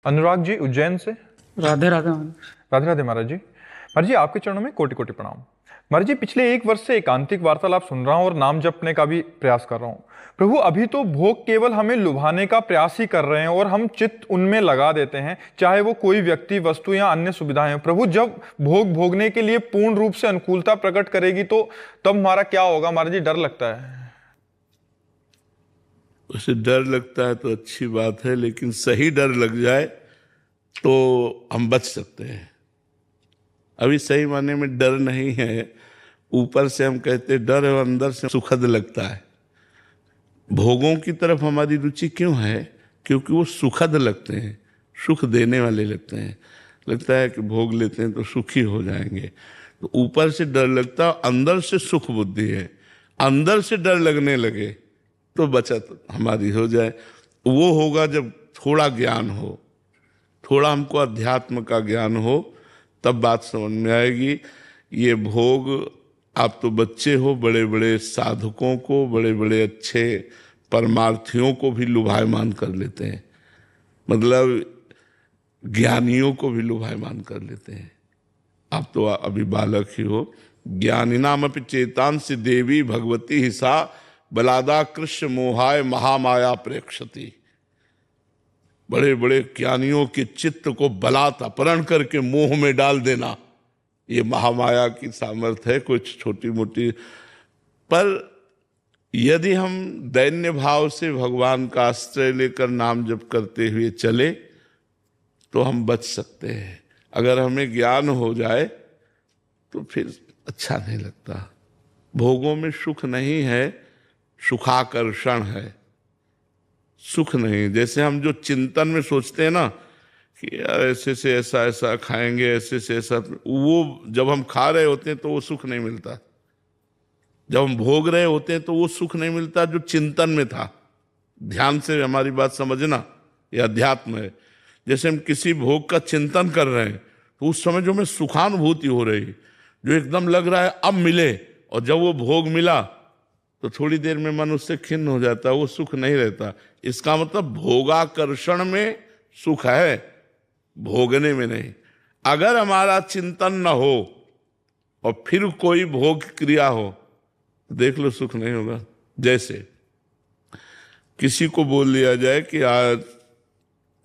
अनुराग जी उज्जैन से। राधे राधे महाराज। राधे राधे महाराज जी। महाराज जी आपके चरणों में कोटि कोटि प्रणाम। महाराज जी पिछले 1 वर्ष से एकांतिक वार्तालाप सुन रहा हूं और नाम जपने का भी प्रयास कर रहा हूं। प्रभु अभी तो भोग केवल हमें लुभाने का प्रयास ही कर रहे हैं और हम चित्त उनमें लगा देते हैं, चाहे वो कोई व्यक्ति, वस्तु या अन्य सुविधाएं हो। प्रभु जब भोग भोगने के लिए पूर्ण रूप से अनुकूलता प्रकट करेगी तो तब हमारा क्या होगा? महाराज जी डर लगता है। उसे डर लगता है तो अच्छी बात है, लेकिन सही डर लग जाए तो हम बच सकते हैं। अभी सही माने में डर नहीं है। ऊपर से हम कहते डर है और अंदर से सुखद लगता है। भोगों की तरफ हमारी रुचि क्यों है? क्योंकि वो सुखद लगते हैं, सुख देने वाले लगते हैं। लगता है कि भोग लेते हैं तो सुखी हो जाएंगे। तो ऊपर से डर लगता, अंदर से सुख बुद्धि है। अंदर से डर लगने लगे तो बचत हमारी हो जाए। वो होगा जब थोड़ा ज्ञान हो, थोड़ा हमको अध्यात्म का ज्ञान हो, तब बात समझ में आएगी। ये भोग, आप तो बच्चे हो, बड़े बड़े साधकों को, बड़े बड़े अच्छे परमार्थियों को भी लुभायमान कर लेते हैं। मतलब ज्ञानियों को भी लुभायमान कर लेते हैं। आप तो अभी बालक ही हो। ज्ञानिनामपि चेतांसि देवी भगवती ही सा बलादा कृष्ण मोहाय महामाया प्रेक्षति। बड़े बड़े ज्ञानियों के चित्त को बलात् अपहरण करके मोह में डाल देना, ये महामाया की सामर्थ्य है। कुछ छोटी मोटी, पर यदि हम दैन्य भाव से भगवान का आश्रय लेकर नाम जप करते हुए चले तो हम बच सकते हैं। अगर हमें ज्ञान हो जाए तो फिर अच्छा नहीं लगता। भोगों में सुख नहीं है, सुखाकर्षण है, सुख नहीं। जैसे हम जो चिंतन में सोचते हैं ना कि यार ऐसे से ऐसा ऐसा खाएंगे, ऐसे से ऐसा, वो जब हम खा रहे होते हैं तो वो सुख नहीं मिलता। जब हम भोग रहे होते हैं तो वो सुख नहीं मिलता जो चिंतन में था। ध्यान से हमारी बात समझना, यह अध्यात्म है। जैसे हम किसी भोग का चिंतन कर रहे हैं तो उस समय जो हमें सुखानुभूति हो रही, जो एकदम लग रहा है अब मिले, और जब वो भोग मिला तो थोड़ी देर में मन उससे खिन्न हो जाता है, वो सुख नहीं रहता। इसका मतलब भोगाकर्षण में सुख है, भोगने में नहीं। अगर हमारा चिंतन न हो और फिर कोई भोग क्रिया हो तो देख लो सुख नहीं होगा। जैसे किसी को बोल दिया जाए कि आज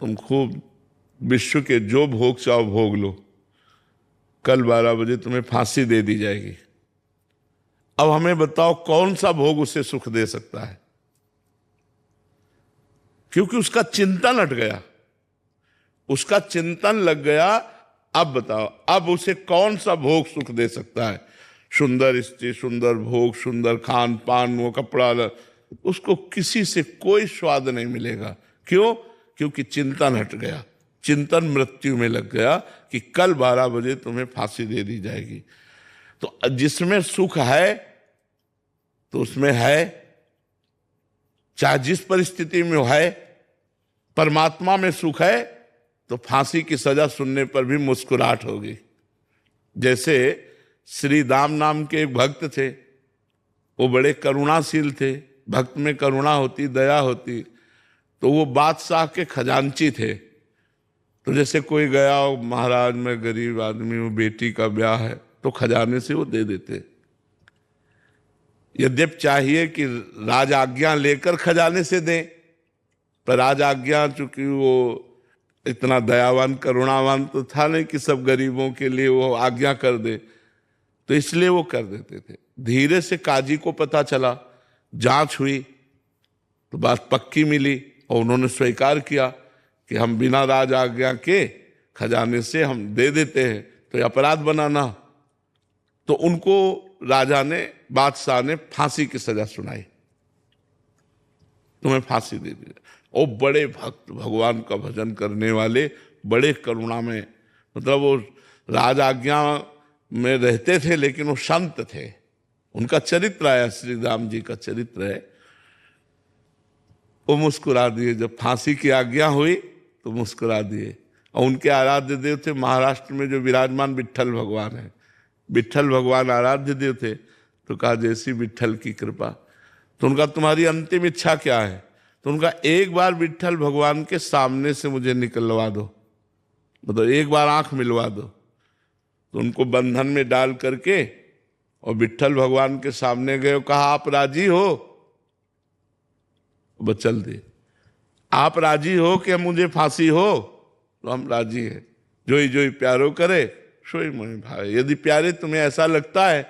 तुम खूब विश्व के जो भोग चाहो भोग लो, कल 12 बजे तुम्हें फांसी दे दी जाएगी। अब हमें बताओ कौन सा भोग उसे सुख दे सकता है? क्योंकि उसका चिंतन हट गया, उसका चिंतन लग गया। अब बताओ, अब उसे कौन सा भोग सुख दे सकता है? सुंदर स्त्री, सुंदर भोग, सुंदर खान पान, वो कपड़ा, उसको किसी से कोई स्वाद नहीं मिलेगा। क्यों? क्योंकि चिंतन हट गया। चिंतन मृत्यु में लग गया कि कल 12 बजे तुम्हें फांसी दे दी जाएगी। तो जिसमें सुख है तो उसमें है, चाहे जिस परिस्थिति में है। परमात्मा में सुख है तो फांसी की सजा सुनने पर भी मुस्कुराहट होगी। जैसे श्री दाम नाम के एक भक्त थे, वो बड़े करुणाशील थे। भक्त में करुणा होती, दया होती। तो वो बादशाह के खजांची थे। तो जैसे कोई गया, महाराज मैं गरीब आदमी हूँ, बेटी का ब्याह है, तो खजाने से वो दे देते। यद्यप चाहिए कि राज आज्ञा लेकर खजाने से दें, पर राज आज्ञा चूंकि वो इतना दयावान करुणावान तो था नहीं कि सब गरीबों के लिए वो आज्ञा कर दे, तो इसलिए वो कर देते थे। धीरे से काजी को पता चला, जांच हुई तो बात पक्की मिली और उन्होंने स्वीकार किया कि हम बिना राज आज्ञा के खजाने से हम दे देते हैं, तो ये अपराध बनाना। तो उनको राजा ने, बादशाह ने फांसी की सजा सुनाई, तुम्हें फांसी दे दी। और बड़े भक्त, भगवान का भजन करने वाले, बड़े करुणा में, मतलब वो राज आज्ञा में रहते थे लेकिन वो संत थे। उनका चरित्र आया, श्री राम जी का चरित्र है। वो मुस्कुरा दिए, जब फांसी की आज्ञा हुई तो मुस्कुरा दिए। और उनके आराध्य देव थे महाराष्ट्र में जो विराजमान विट्ठल भगवान है। विट्ठल भगवान आराध्य देव थे। तो कहा जैसी विट्ठल की कृपा। तो उनका तुम्हारी अंतिम इच्छा क्या है? तो उनका एक बार विट्ठल भगवान के सामने से मुझे निकलवा दो, मतलब एक बार आंख मिलवा दो। तो उनको बंधन में डाल करके और विट्ठल भगवान के सामने गए, कहा आप राजी हो? वो चल दे, आप राजी हो कि मुझे फांसी हो? तो हम राजी हैं। जोई जोई प्यारो करे सोई मोहि भावे। यदि प्यारे तुम्हें ऐसा लगता है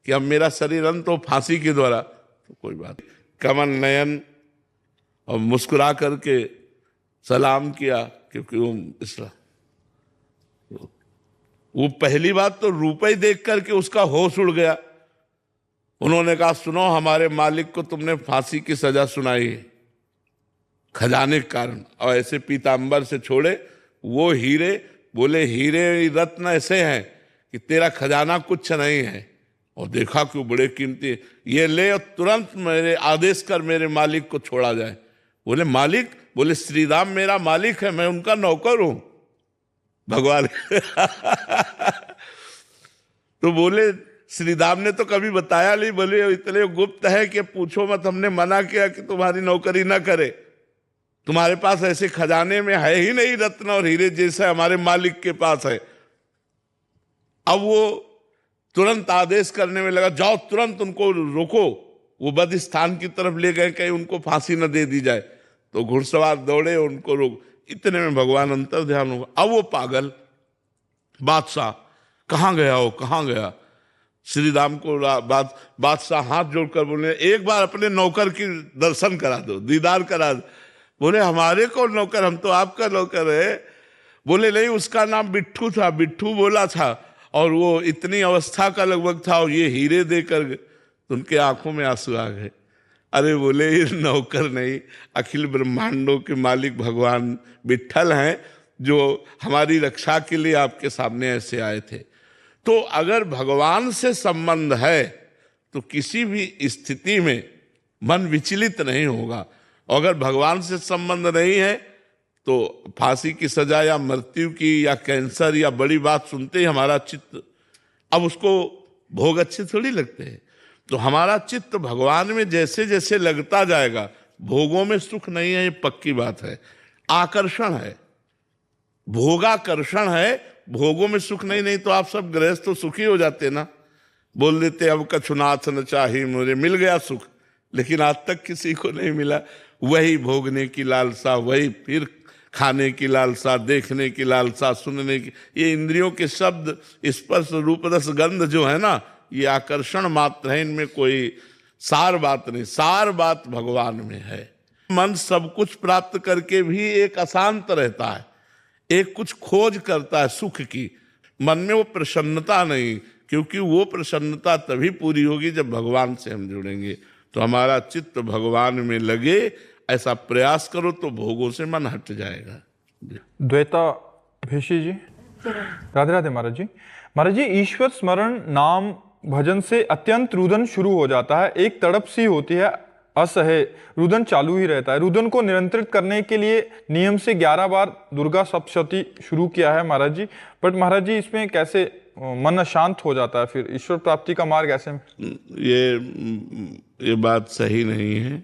कि अब मेरा शरीर अंत हो फांसी के द्वारा तो कोई बात नहीं। कमल नयन और मुस्कुरा करके सलाम किया, क्योंकि वो पहली बात तो रूप ही देख करके उसका होश उड़ गया। उन्होंने कहा सुनो, हमारे मालिक को तुमने फांसी की सजा सुनाई है खजाने के कारण, और ऐसे पीतांबर से छोड़े वो हीरे। बोले हीरे रत्न ऐसे हैं कि तेरा खजाना कुछ नहीं है। और देखा कि वो बड़े कीमती, ये ले और तुरंत मेरे आदेश कर मेरे मालिक को छोड़ा जाए। बोले मालिक? बोले श्री राम मेरा मालिक है, मैं उनका नौकर हूं भगवान। तो बोले श्री राम ने तो कभी बताया नहीं। बोले इतने गुप्त है कि पूछो मत, हमने मना किया कि तुम्हारी नौकरी ना करे। तुम्हारे पास ऐसे खजाने में है ही नहीं रत्न और हीरे जैसे हमारे मालिक के पास है। अब वो तुरंत आदेश करने में लगा, जाओ तुरंत उनको रोको। वो बद स्थान की तरफ ले गए, कहीं उनको फांसी न दे दी जाए। तो घुड़सवार दौड़े, उनको रोक। इतने में भगवान अंतर ध्यान होगा। अब वो पागल बादशाह कहाँ गया हो, कहाँ गया? श्री राम को बादशाह हाथ जोड़कर बोले एक बार अपने नौकर की दर्शन करा दो, दीदार करा दो। बोले हमारे को नौकर? हम तो आपका नौकर है। बोले नहीं, उसका नाम बिट्ठू था, बिट्ठू बोला था, और वो इतनी अवस्था का लगभग था, और ये हीरे देकर तो उनके आंखों में आंसू आ गए। अरे बोले ये नौकर नहीं, अखिल ब्रह्मांडों के मालिक भगवान विट्ठल हैं, जो हमारी रक्षा के लिए आपके सामने ऐसे आए थे। तो अगर भगवान से संबंध है तो किसी भी स्थिति में मन विचलित नहीं होगा। और अगर भगवान से संबंध नहीं है तो फांसी की सजा या मृत्यु की या कैंसर या बड़ी बात सुनते ही हमारा चित्त, अब उसको भोग अच्छे थोड़ी लगते हैं। तो हमारा चित्त भगवान में जैसे जैसे लगता जाएगा, भोगों में सुख नहीं है, ये पक्की बात है, आकर्षण है, भोगाकर्षण है, भोगों में सुख नहीं तो आप सब गृहस्थ तो सुखी हो जाते ना। बोल देते अब कछुनाथ न चाहिए, मुझे मिल गया सुख, लेकिन आज तक किसी को नहीं मिला। वही भोगने की लालसा, वही फिर खाने की लालसा, देखने की लालसा, सुनने की, ये इंद्रियों के शब्द स्पर्श रूप रस गंध जो है ना, ये आकर्षण मात्र है, इनमें कोई सार बात नहीं। सार बात भगवान में है। मन सब कुछ प्राप्त करके भी एक अशांत रहता है, एक कुछ खोज करता है सुख की, मन में वो प्रसन्नता नहीं, क्योंकि वो प्रसन्नता तभी पूरी होगी जब भगवान से हम जुड़ेंगे। तो हमारा चित्त भगवान में लगे, ऐसा प्रयास करो तो भोगों से मन हट जाएगा। द्वैता भेषी जी, राधे राधे महाराज जी। महाराज जी, ईश्वर स्मरण नाम भजन से अत्यंत रुदन शुरू हो जाता है, एक तड़प सी होती है, असह्य रुदन चालू ही रहता है। रुदन को नियंत्रित करने के लिए नियम से 11 बार दुर्गा सप्तशती शुरू किया है महाराज जी। बट महाराज जी, इसमें कैसे मन अशांत हो जाता है, फिर ईश्वर प्राप्ति का मार्ग ऐसे में? ये बात सही नहीं है,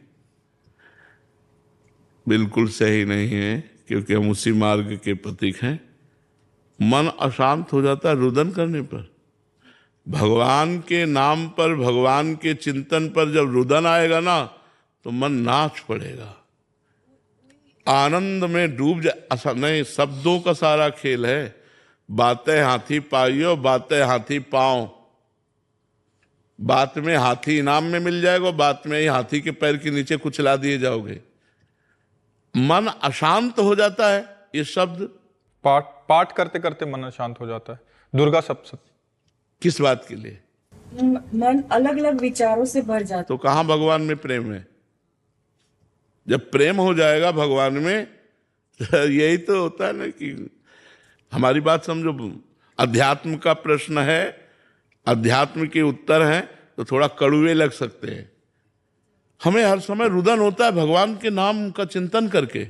बिल्कुल सही नहीं है, क्योंकि हम उसी मार्ग के प्रतीक हैं। मन अशांत हो जाता है रुदन करने पर। भगवान के नाम पर, भगवान के चिंतन पर जब रुदन आएगा ना, तो मन नाच पड़ेगा, आनंद में डूब जा। नहीं, शब्दों का सारा खेल है। बातें हाथी पाइयो, बातें हाथी पाओ। बात में हाथी इनाम में मिल जाएगा, बात में ही हाथी के पैर के नीचे कुचला दिए जाओगे। मन अशांत हो जाता है। ये शब्द पाठ करते करते मन अशांत हो जाता है। दुर्गा सप्तशती किस बात के लिए? मन अलग अलग विचारों से भर जाता। तो कहां भगवान में प्रेम है? जब प्रेम हो जाएगा भगवान में, यही तो होता है ना कि हमारी बात समझो। अध्यात्म का प्रश्न है, अध्यात्म के उत्तर हैं तो थोड़ा कड़वे लग सकते हैं। हमें हर समय रुदन होता है भगवान के नाम का चिंतन करके,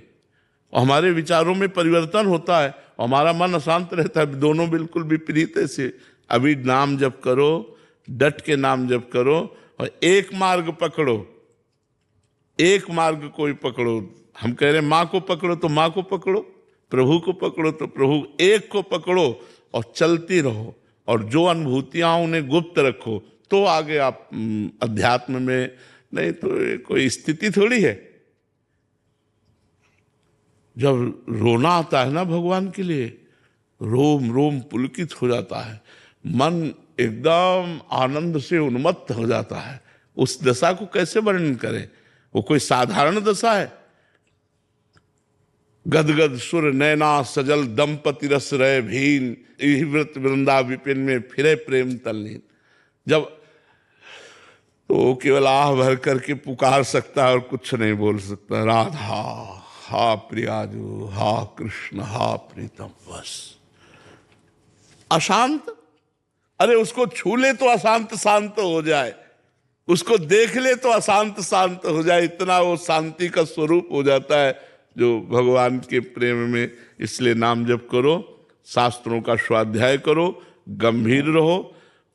और हमारे विचारों में परिवर्तन होता है, और हमारा मन अशांत रहता है। दोनों बिल्कुल विपरीत से। अभी नाम जप करो, डट के नाम जप करो, और एक मार्ग पकड़ो, एक मार्ग कोई पकड़ो, हम कह रहे माँ को पकड़ो तो माँ को पकड़ो, प्रभु को पकड़ो तो प्रभु, एक को पकड़ो और चलती रहो, और जो अनुभूतियां उन्हें गुप्त रखो, तो आगे आप अध्यात्म में, नहीं तो ये कोई स्थिति थोड़ी है। जब रोना आता है ना भगवान के लिए, रोम रोम पुलकित हो जाता है, मन एकदम आनंद से उन्मत्त हो जाता है। उस दशा को कैसे वर्णन करें? वो कोई साधारण दशा है? गदगद सुर नैना सजल दंपति रस रय भीन, यही व्रत वृंदा विपिन में फिरे प्रेम तल्लीन। जब तो केवल आह भर करके पुकार सकता है और कुछ नहीं बोल सकता, राधा हा प्रियाजू हा कृष्ण हा प्रीतम, बस अशांत। अरे उसको छू ले तो अशांत शांत हो जाए, उसको देख ले तो अशांत शांत हो जाए, इतना वो शांति का स्वरूप हो जाता है जो भगवान के प्रेम में। इसलिए नाम जप करो, शास्त्रों का स्वाध्याय करो, गंभीर रहो,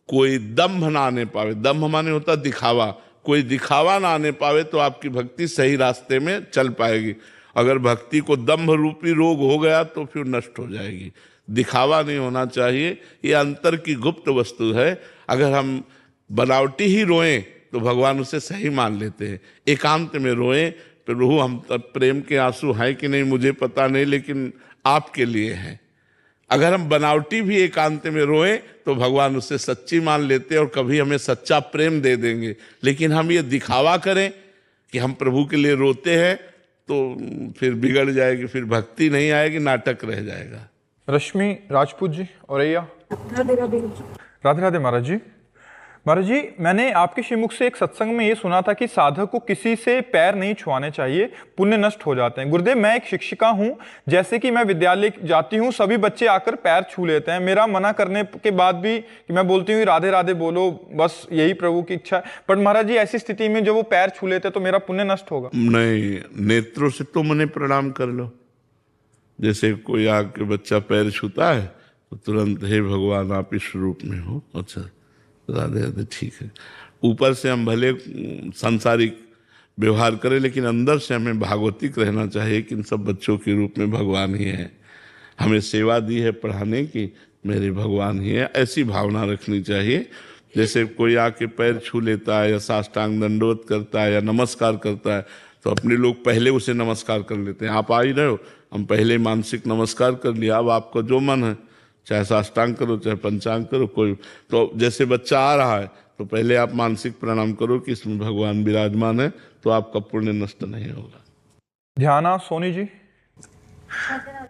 कोई दंभ ना आने पावे। दंभ माने होता दिखावा, कोई दिखावा ना आने पावे तो आपकी भक्ति सही रास्ते में चल पाएगी। अगर भक्ति को दंभ रूपी रोग हो गया तो फिर नष्ट हो जाएगी। दिखावा नहीं होना चाहिए, ये अंतर की गुप्त वस्तु है। अगर हम बनावटी ही रोएं तो भगवान उसे सही मान लेते हैं। एकांत में रोएं, प्रभु हम तब प्रेम के आंसू हैं कि नहीं मुझे पता नहीं, लेकिन आपके लिए हैं। अगर हम बनावटी भी एकांत में रोएं तो भगवान उसे सच्ची मान लेते हैं और कभी हमें सच्चा प्रेम दे देंगे। लेकिन हम ये दिखावा करें कि हम प्रभु के लिए रोते हैं तो फिर बिगड़ जाएगी, फिर भक्ति नहीं आएगी, नाटक रह जाएगा। रश्मि राजपूत जी, औरैया। राधे राधे। राधे राधे महाराज जी। महाराज जी, मैंने आपके श्रीमुख से एक सत्संग में ये सुना था कि साधक को किसी से पैर नहीं छुआने चाहिए, पुण्य नष्ट हो जाते हैं। गुरुदेव, मैं एक शिक्षिका हूँ, जैसे कि मैं विद्यालय जाती हूँ, सभी बच्चे आकर पैर छू लेते हैं। मेरा मना करने के बाद भी कि मैं बोलती हूँ राधे राधे बोलो, बस यही प्रभु की इच्छा है। पर महाराज जी, ऐसी स्थिति में जब वो पैर छू लेते तो मेरा पुण्य नष्ट होगा? नहीं, नेत्रों से तुम उन्हें प्रणाम कर लो। जैसे कोई आके बच्चा पैर छूता है तो तुरंत हे भगवान आप इस रूप में हो, अच्छा राधे राधे, ठीक है। ऊपर से हम भले सांसारिक व्यवहार करें, लेकिन अंदर से हमें भागवतिक रहना चाहिए कि इन सब बच्चों के रूप में भगवान ही है, हमें सेवा दी है पढ़ाने की, मेरे भगवान ही है, ऐसी भावना रखनी चाहिए। जैसे कोई आके पैर छू लेता है या साष्टांग दंडवत करता है या नमस्कार करता है तो अपने लोग पहले उसे नमस्कार कर लेते हैं। आप आ ही रहे हो, हम पहले मानसिक नमस्कार कर लिया, अब आपका जो मन है, चाहे साष्टांग करो चाहे पंचांग करो, कोई तो जैसे बच्चा आ रहा है तो पहले आप मानसिक प्रणाम करो कि इसमें भगवान विराजमान है, तो आपका पुण्य नष्ट नहीं होगा। ध्याना सोनी जी।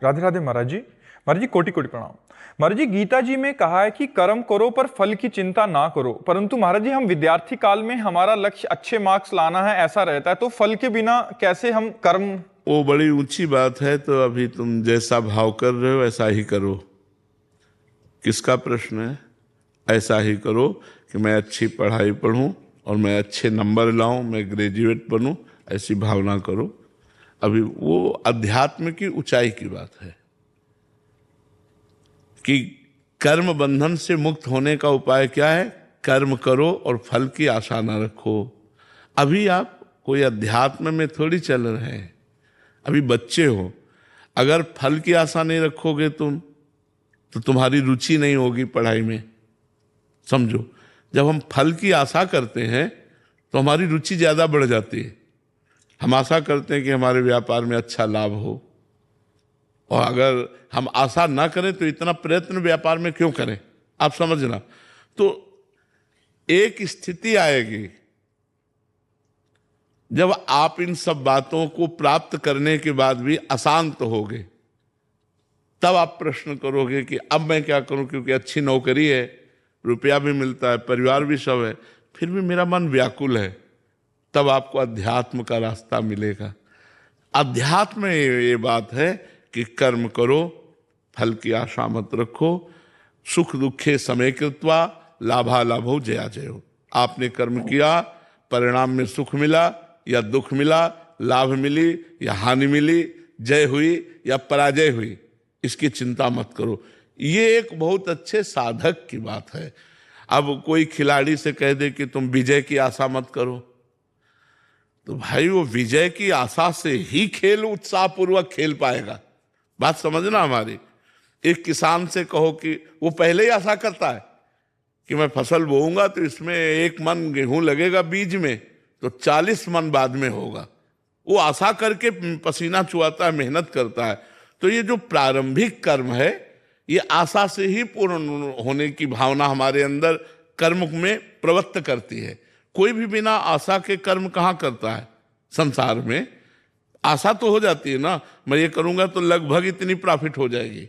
राधे राधे महाराज जी। महाराज जी, कोटि कोटि प्रणाम। महाराज जी, गीता जी में कहा है कि कर्म करो पर फल की चिंता ना करो, परंतु महाराज जी हम विद्यार्थी काल में हमारा लक्ष्य अच्छे मार्क्स लाना है ऐसा रहता है, तो फल के बिना कैसे हम कर्म? वो बड़ी ऊंची बात है। तो अभी तुम जैसा भाव कर रहे हो ऐसा ही करो। किसका प्रश्न है? ऐसा ही करो कि मैं अच्छी पढ़ाई पढ़ूं और मैं अच्छे नंबर लाऊं, मैं ग्रेजुएट बनूं, ऐसी भावना करो। अभी वो अध्यात्म की ऊंचाई की बात है कि कर्म बंधन से मुक्त होने का उपाय क्या है? कर्म करो और फल की आशा न रखो। अभी आप कोई अध्यात्म में थोड़ी चल रहे हैं, अभी बच्चे हो। अगर फल की आशा नहीं रखोगे तुम तो तुम्हारी रुचि नहीं होगी पढ़ाई में। समझो, जब हम फल की आशा करते हैं तो हमारी रुचि ज्यादा बढ़ जाती है। हम आशा करते हैं कि हमारे व्यापार में अच्छा लाभ हो, और अगर हम आशा ना करें तो इतना प्रयत्न व्यापार में क्यों करें? आप समझना। तो एक स्थिति आएगी जब आप इन सब बातों को प्राप्त करने के बाद भी अशांत होगे, तब आप प्रश्न करोगे कि अब मैं क्या करूं, क्योंकि अच्छी नौकरी है, रुपया भी मिलता है, परिवार भी सब है, फिर भी मेरा मन व्याकुल है। तब आपको अध्यात्म का रास्ता मिलेगा। अध्यात्म में ये बात है कि कर्म करो, फल की आशा मत रखो, सुख दुखे समय कृत्वा लाभा लाभो जया जयो। आपने कर्म किया, परिणाम में सुख मिला या दुख मिला, लाभ मिली या हानि मिली, जय हुई या पराजय हुई, इसकी चिंता मत करो। ये एक बहुत अच्छे साधक की बात है। अब कोई खिलाड़ी से कह दे कि तुम विजय की आशा मत करो, तो भाई वो विजय की आशा से ही खेल उत्साहपूर्वक खेल पाएगा। बात समझना हमारी। एक किसान से कहो कि वो पहले ही आशा करता है कि मैं फसल बोऊंगा तो इसमें 1 मन गेहूं लगेगा बीज में, तो 40 मन बाद में होगा। वो आशा करके पसीना चुहाता है, मेहनत करता है। तो ये जो प्रारंभिक कर्म है, ये आशा से ही पूर्ण होने की भावना हमारे अंदर कर्म में प्रवृत्त करती है। कोई भी बिना आशा के कर्म कहाँ करता है संसार में? आशा तो हो जाती है ना, मैं ये करूंगा तो लगभग इतनी प्रॉफिट हो जाएगी,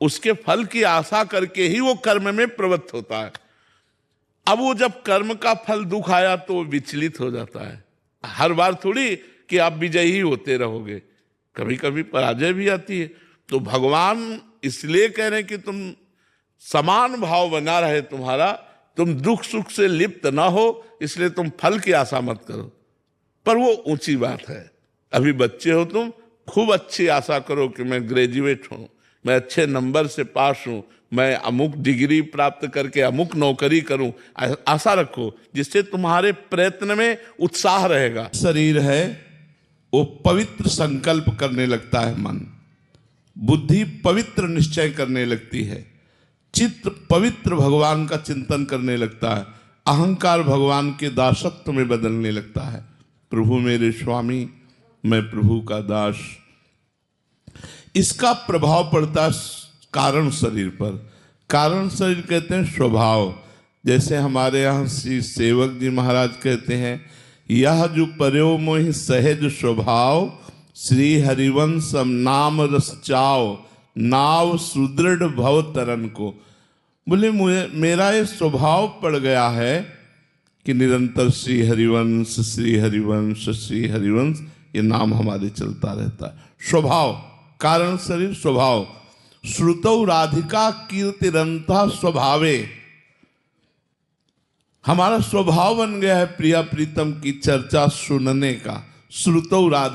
उसके फल की आशा करके ही वो कर्म में प्रवृत्त होता है। अब वो जब कर्म का फल दुख आया तो वो विचलित हो जाता है। हर बार थोड़ी कि आप विजयी ही होते रहोगे, कभी कभी पराजय भी आती है। तो भगवान इसलिए कह रहे हैं कि तुम समान भाव बना रहे तुम्हारा, तुम दुख सुख से लिप्त ना हो, इसलिए तुम फल की आशा मत करो। पर वो ऊंची बात है। अभी बच्चे हो तुम, खूब अच्छी आशा करो कि मैं ग्रेजुएट हूं, मैं अच्छे नंबर से पास हूं, मैं अमुक डिग्री प्राप्त करके अमुक नौकरी करूं। आशा रखो, जिससे तुम्हारे प्रयत्न में उत्साह रहेगा। शरीर है वो पवित्र संकल्प करने लगता है, मन बुद्धि पवित्र निश्चय करने लगती है, चित्त पवित्र भगवान का चिंतन करने लगता है, अहंकार भगवान के दासत्व में बदलने लगता है। प्रभु मेरे स्वामी, मैं प्रभु का दास। इसका प्रभाव पड़ता है कारण शरीर पर। कारण शरीर कहते हैं स्वभाव। जैसे हमारे यहाँ श्री सेवक जी महाराज कहते हैं, यह जो पर्यो मोहि सहज स्वभाव, श्री हरिवंश नाम रस चाव, नाव सुदृढ़ भव तरन को। बोले मेरा ये स्वभाव पड़ गया है कि निरंतर श्री हरिवंश श्री हरिवंश श्री हरिवंश ये नाम हमारे चलता रहता है। स्वभाव, कारण शरीर स्वभाव। श्रुतौ राधिका कीर्तिरंता स्वभावे, हमारा स्वभाव बन गया है प्रिया प्रीतम की चर्चा सुनने का। श्रुतौ राधिका